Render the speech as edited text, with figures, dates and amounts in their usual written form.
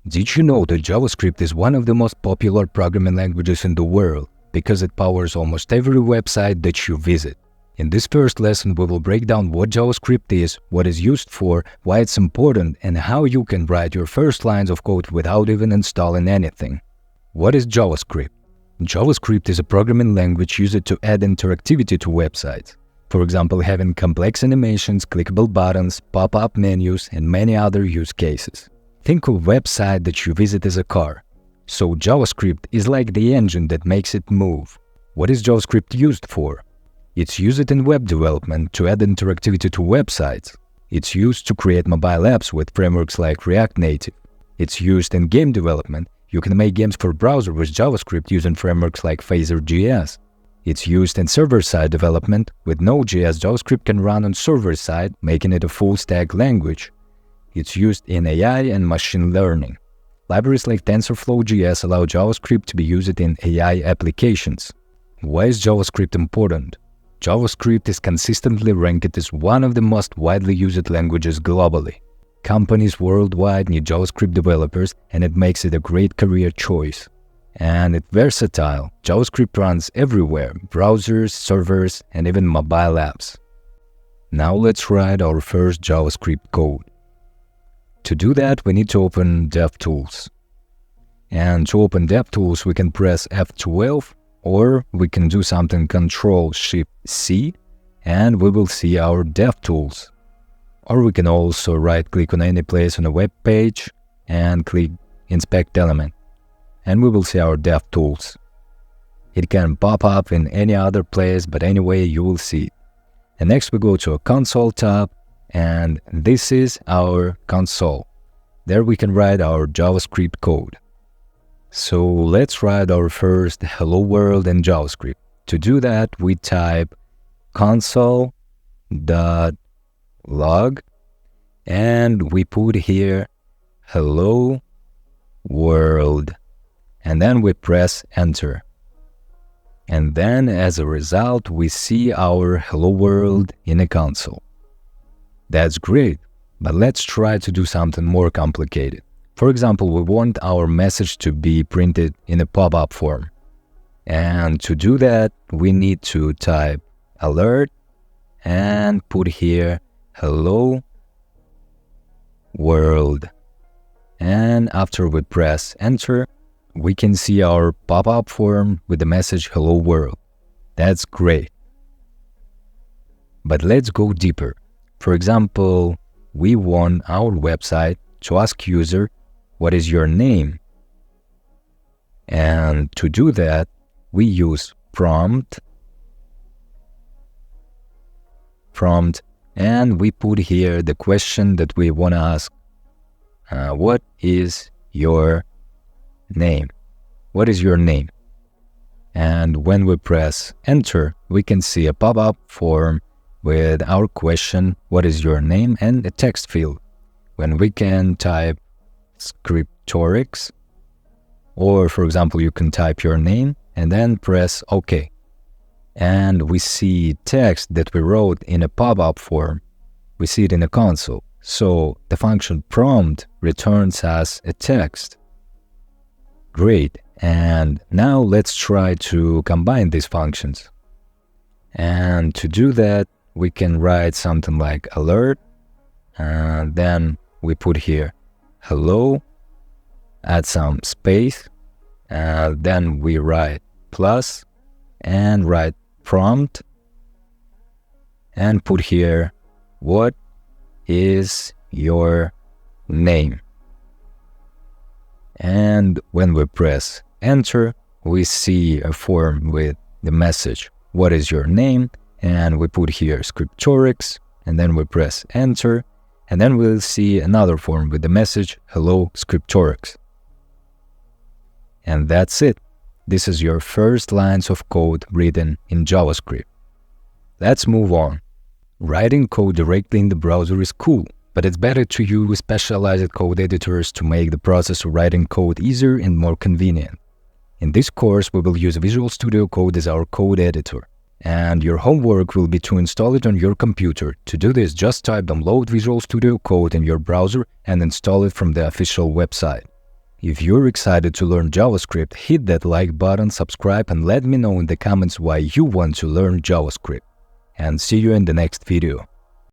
Did you know that JavaScript is one of the most popular programming languages in the world because it powers almost every website that you visit? In this first lesson, we will break down what JavaScript is, what it's used for, why it's important, and how you can write your first lines of code without even installing anything. What is JavaScript? JavaScript is a programming language used to add interactivity to websites. For example, having complex animations, clickable buttons, pop-up menus, and many other use cases. Think of a website that you visit as a car. So JavaScript is like the engine that makes it move. What is JavaScript used for? It's used in web development to add interactivity to websites. It's used to create mobile apps with frameworks like React Native. It's used in game development. You can make games for browser with JavaScript using frameworks like Phaser.js. It's used in server-side development. With Node.js, JavaScript can run on server-side, making it a full-stack language. It's used in AI and machine learning. Libraries like TensorFlow.js allow JavaScript to be used in AI applications. Why is JavaScript important? JavaScript is consistently ranked as one of the most widely used languages globally. Companies worldwide need JavaScript developers, and it makes it a great career choice. And it's versatile. JavaScript runs everywhere: browsers, servers, and even mobile apps. Now let's write our first JavaScript code. To do that, we need to open DevTools. And to open DevTools, we can press F12, or we can do something Ctrl-Shift-C, and we will see our DevTools. Or we can also right-click on any place on a web page and click Inspect Element, and we will see our DevTools. It can pop up in any other place, but anyway, you will see it. And next we go to a Console tab, and this is our console. There we can write our JavaScript code. So let's write our first hello world in JavaScript. To do that, we type console.log, and we put here hello world, and then we press enter. And then as a result, we see our hello world in a console. That's great, but let's try to do something more complicated. For example, we want our message to be printed in a pop-up form. And to do that, we need to type alert and put here hello world. And after we press enter, we can see our pop-up form with the message hello world. That's great. But let's go deeper. For example, we want our website to ask user, what is your name? And to do that, we use prompt, and we put here the question that we want to ask. What is your name? What is your name? And when we press enter, we can see a pop-up form with our question, what is your name, and a text field. When we can type scriptorics, or for example, you can type your name and then press OK. And we see text that we wrote in a pop-up form. We see it in a console. So the function prompt returns us a text. Great. And now let's try to combine these functions. And to do that, we can write something like alert, and then we put here hello, add some space, then we write plus and write prompt and put here what is your name. And when we press enter, we see a form with the message what is your name, and we put here scriptorics, and then we press enter, and then we'll see another form with the message hello scriptorics. And that's it. This is your first lines of code written in JavaScript. Let's move on. Writing code directly in the browser is cool, but it's better to use specialized code editors to make the process of writing code easier and more convenient. In this course, we will use Visual Studio Code as our code editor. And your homework will be to install it on your computer. To do this, just type download Visual Studio Code in your browser and install it from the official website. If you're excited to learn JavaScript, hit that like button, subscribe, and let me know in the comments why you want to learn JavaScript. And see you in the next video.